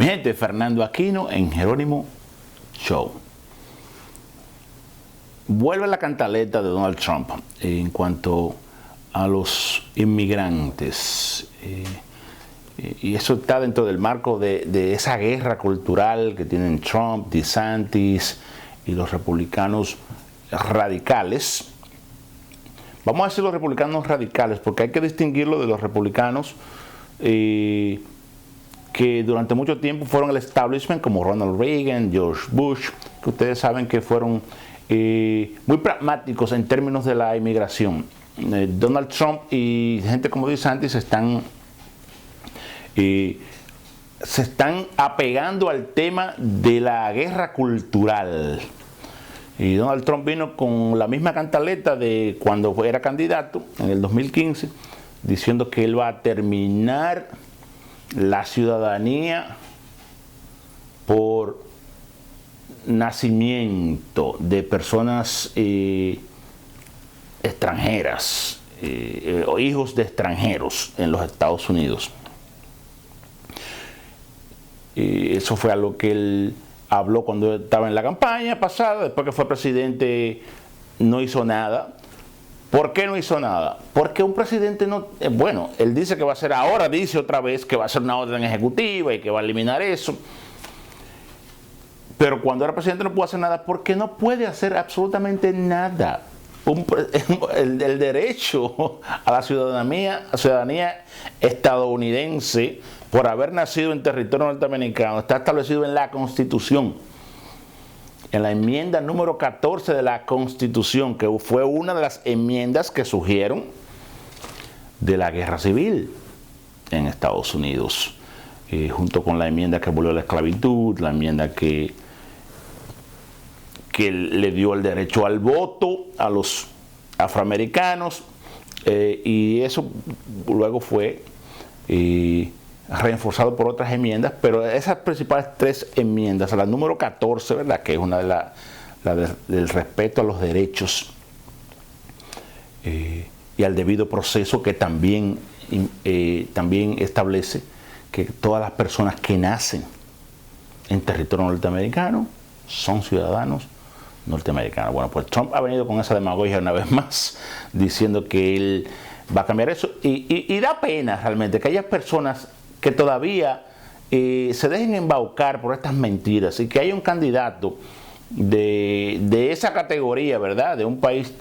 Mi gente, Fernando Aquino en Jerónimo Show. Vuelve la cantaleta de Donald Trump en cuanto a los inmigrantes. Y eso está dentro del marco de esa guerra cultural que tienen Trump, DeSantis y los republicanos radicales. Vamos a decir los republicanos radicales porque hay que distinguirlo de los republicanos que durante mucho tiempo fueron el establishment, como Ronald Reagan, George Bush, que ustedes saben que fueron muy pragmáticos en términos de la inmigración. Donald Trump y gente como DeSantis se están apegando al tema de la guerra cultural. Y Donald Trump vino con la misma cantaleta de cuando era candidato en el 2015, diciendo que él va a terminar la ciudadanía por nacimiento de personas extranjeras o hijos de extranjeros en los Estados Unidos. Eso fue algo que él habló cuando estaba en la campaña pasada. Después que fue presidente no hizo nada. ¿Por qué no hizo nada? Porque un presidente no... Bueno, él dice que va a hacer ahora, dice otra vez que va a hacer una orden ejecutiva y que va a eliminar eso. Pero cuando era presidente no pudo hacer nada porque no puede hacer absolutamente nada. El derecho a la ciudadanía estadounidense por haber nacido en territorio norteamericano está establecido en la Constitución. En la enmienda número 14 de la Constitución, que fue una de las enmiendas que surgieron de la guerra civil en Estados Unidos, junto con la enmienda que abolió la esclavitud, la enmienda que le dio el derecho al voto a los afroamericanos, y eso luego fue reforzado por otras enmiendas, pero esas principales tres enmiendas, a la número 14, ¿verdad?, que es una de del respeto a los derechos y al debido proceso, que también establece que todas las personas que nacen en territorio norteamericano son ciudadanos norteamericanos. Bueno, pues Trump ha venido con esa demagogia una vez más, diciendo que él va a cambiar eso, y da pena realmente que haya personas que todavía se dejen embaucar por estas mentiras, y que haya un candidato de esa categoría, ¿verdad?, de un país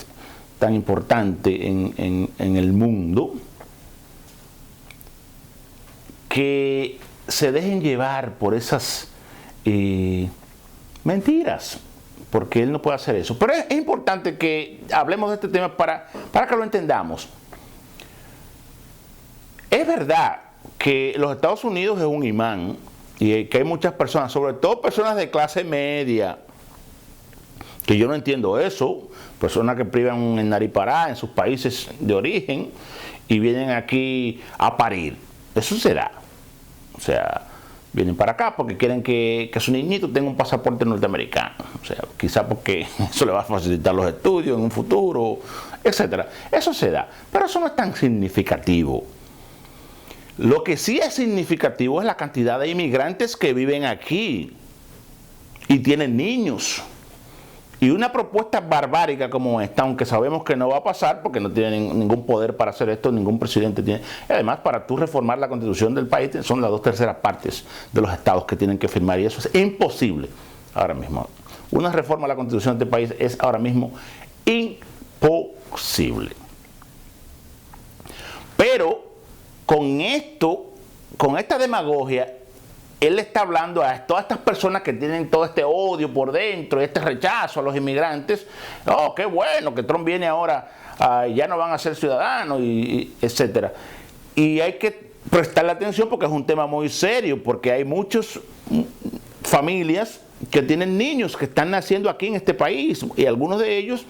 tan importante en el mundo, que se dejen llevar por esas mentiras, porque él no puede hacer eso. Pero es importante que hablemos de este tema para que lo entendamos. Es verdad que los Estados Unidos es un imán y que hay muchas personas, sobre todo personas de clase media, que yo no entiendo eso, personas que privan en Naripará, en sus países de origen, y vienen aquí a parir. Eso se da. O sea, vienen para acá porque quieren que su niñito tenga un pasaporte norteamericano. O sea, quizá porque eso le va a facilitar los estudios en un futuro, etcétera. Eso se da, pero eso no es tan significativo. Lo que sí es significativo es la cantidad de inmigrantes que viven aquí y tienen niños. Y una propuesta barbárica como esta, aunque sabemos que no va a pasar porque no tienen ningún poder para hacer esto, ningún presidente tiene. Además, para tú reformar la constitución del país, son las 2/3 partes de los estados que tienen que firmar, y eso es imposible ahora mismo. Una reforma a la constitución del país es ahora mismo imposible. Pero con esto, con esta demagogia, él está hablando a todas estas personas que tienen todo este odio por dentro, este rechazo a los inmigrantes. Oh, qué bueno que Trump viene ahora, ya no van a ser ciudadanos, etcétera. Y hay que prestarle atención porque es un tema muy serio, porque hay muchas familias que tienen niños que están naciendo aquí en este país, y algunos de ellos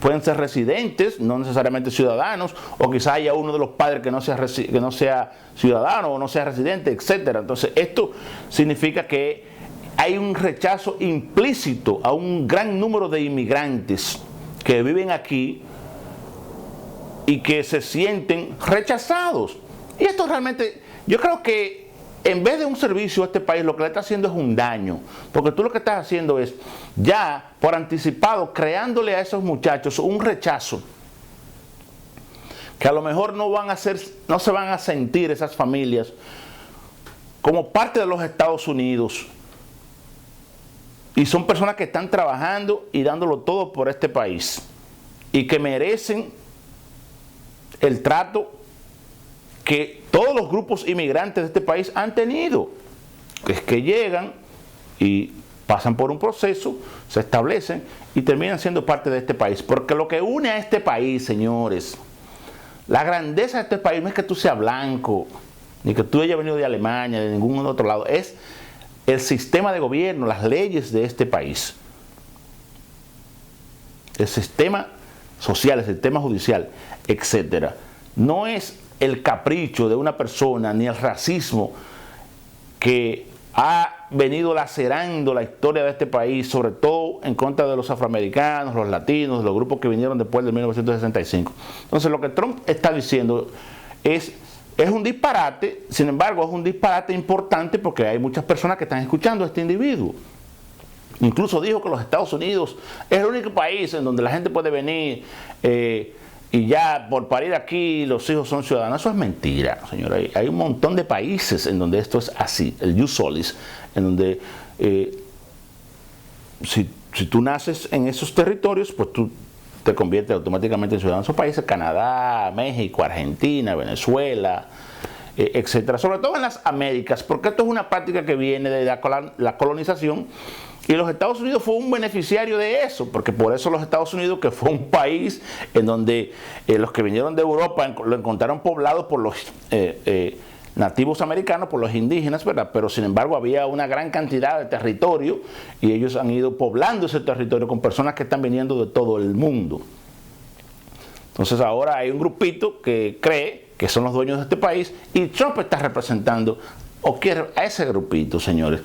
pueden ser residentes, no necesariamente ciudadanos, o quizá haya uno de los padres que no sea ciudadano o no sea residente, etcétera. Entonces, esto significa que hay un rechazo implícito a un gran número de inmigrantes que viven aquí y que se sienten rechazados. Y esto realmente, yo creo que en vez de un servicio a este país, lo que le está haciendo es un daño. Porque tú lo que estás haciendo es, ya por anticipado, creándole a esos muchachos un rechazo que a lo mejor no se van a sentir esas familias como parte de los Estados Unidos. Y son personas que están trabajando y dándolo todo por este país. Y que merecen el trato que todos los grupos inmigrantes de este país han tenido. Es que llegan y pasan por un proceso, se establecen y terminan siendo parte de este país. Porque lo que une a este país, señores, la grandeza de este país no es que tú seas blanco, ni que tú hayas venido de Alemania, de ningún otro lado. Es el sistema de gobierno, las leyes de este país. El sistema social, el sistema judicial, etc. No es el capricho de una persona, ni el racismo que ha venido lacerando la historia de este país, sobre todo en contra de los afroamericanos, los latinos, de los grupos que vinieron después de 1965. Entonces lo que Trump está diciendo es un disparate, sin embargo es un disparate importante porque hay muchas personas que están escuchando a este individuo. Incluso dijo que los Estados Unidos es el único país en donde la gente puede venir y ya por parir aquí los hijos son ciudadanos. Eso es mentira, señora. Hay un montón de países en donde esto es así, el jus solis, en donde si tú naces en esos territorios, pues tú te conviertes automáticamente en ciudadano de esos países: Canadá, México, Argentina, Venezuela, etcétera. Sobre todo en las Américas, porque esto es una práctica que viene de la colonización. Y los Estados Unidos fue un beneficiario de eso, porque por eso los Estados Unidos, que fue un país en donde los que vinieron de Europa lo encontraron poblado por los nativos americanos, por los indígenas, ¿verdad? Pero sin embargo había una gran cantidad de territorio y ellos han ido poblando ese territorio con personas que están viniendo de todo el mundo. Entonces ahora hay un grupito que cree que son los dueños de este país y Trump está representando o quiere a ese grupito, señores.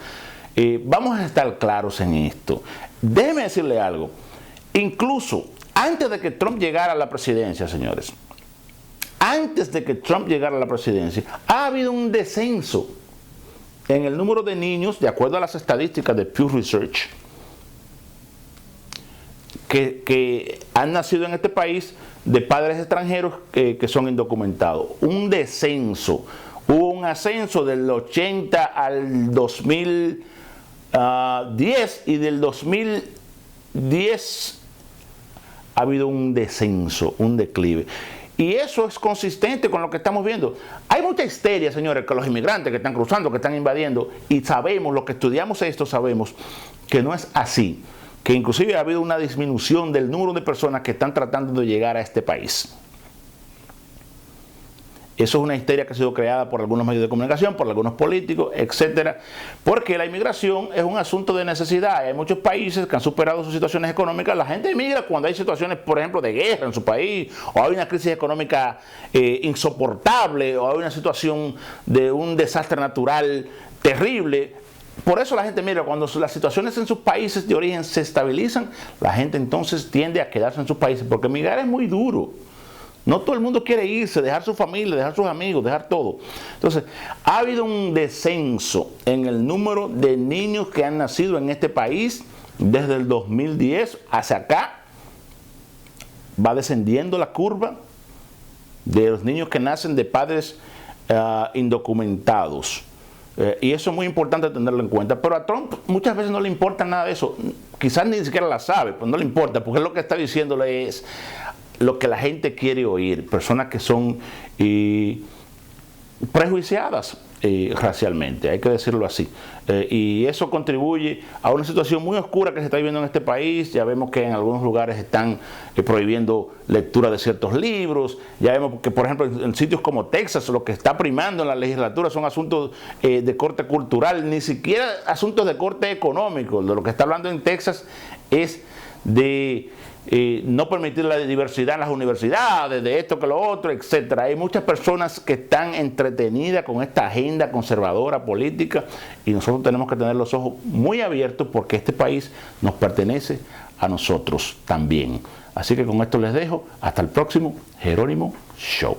Vamos a estar claros en esto. Déjeme decirle algo. Incluso antes de que Trump llegara a la presidencia, señores, antes de que Trump llegara a la presidencia, ha habido un descenso en el número de niños, de acuerdo a las estadísticas de Pew Research, que han nacido en este país de padres extranjeros que son indocumentados. Un descenso. Hubo un ascenso del 80 al 2010 y del 2010 ha habido un descenso, un declive. Y eso es consistente con lo que estamos viendo. Hay mucha histeria, señores, que los inmigrantes que están cruzando, que están invadiendo, y sabemos, los que estudiamos esto, sabemos que no es así. Que inclusive ha habido una disminución del número de personas que están tratando de llegar a este país. Eso es una histeria que ha sido creada por algunos medios de comunicación, por algunos políticos, etcétera, porque la inmigración es un asunto de necesidad. Hay muchos países que han superado sus situaciones económicas. La gente emigra cuando hay situaciones, por ejemplo, de guerra en su país, o hay una crisis económica insoportable, o hay una situación de un desastre natural terrible. Por eso la gente migra. Cuando las situaciones en sus países de origen se estabilizan, la gente entonces tiende a quedarse en sus países, porque emigrar es muy duro. No todo el mundo quiere irse, dejar su familia, dejar sus amigos, dejar todo. Entonces, ha habido un descenso en el número de niños que han nacido en este país desde el 2010 hacia acá. Va descendiendo la curva de los niños que nacen de padres indocumentados. Y eso es muy importante tenerlo en cuenta. Pero a Trump muchas veces no le importa nada de eso. Quizás ni siquiera la sabe, pues no le importa, porque lo que está diciéndole es lo que la gente quiere oír. Personas que son prejuiciadas racialmente, hay que decirlo así. Y eso contribuye a una situación muy oscura que se está viviendo en este país. Ya vemos que en algunos lugares están prohibiendo lectura de ciertos libros. Ya vemos que, por ejemplo, en sitios como Texas, lo que está primando en la legislatura son asuntos de corte cultural, ni siquiera asuntos de corte económico. De lo que está hablando en Texas es de no permitir la diversidad en las universidades, de esto que lo otro, etcétera. Hay muchas personas que están entretenidas con esta agenda conservadora política y nosotros tenemos que tener los ojos muy abiertos porque este país nos pertenece a nosotros también. Así que con esto les dejo. Hasta el próximo Jerónimo Show.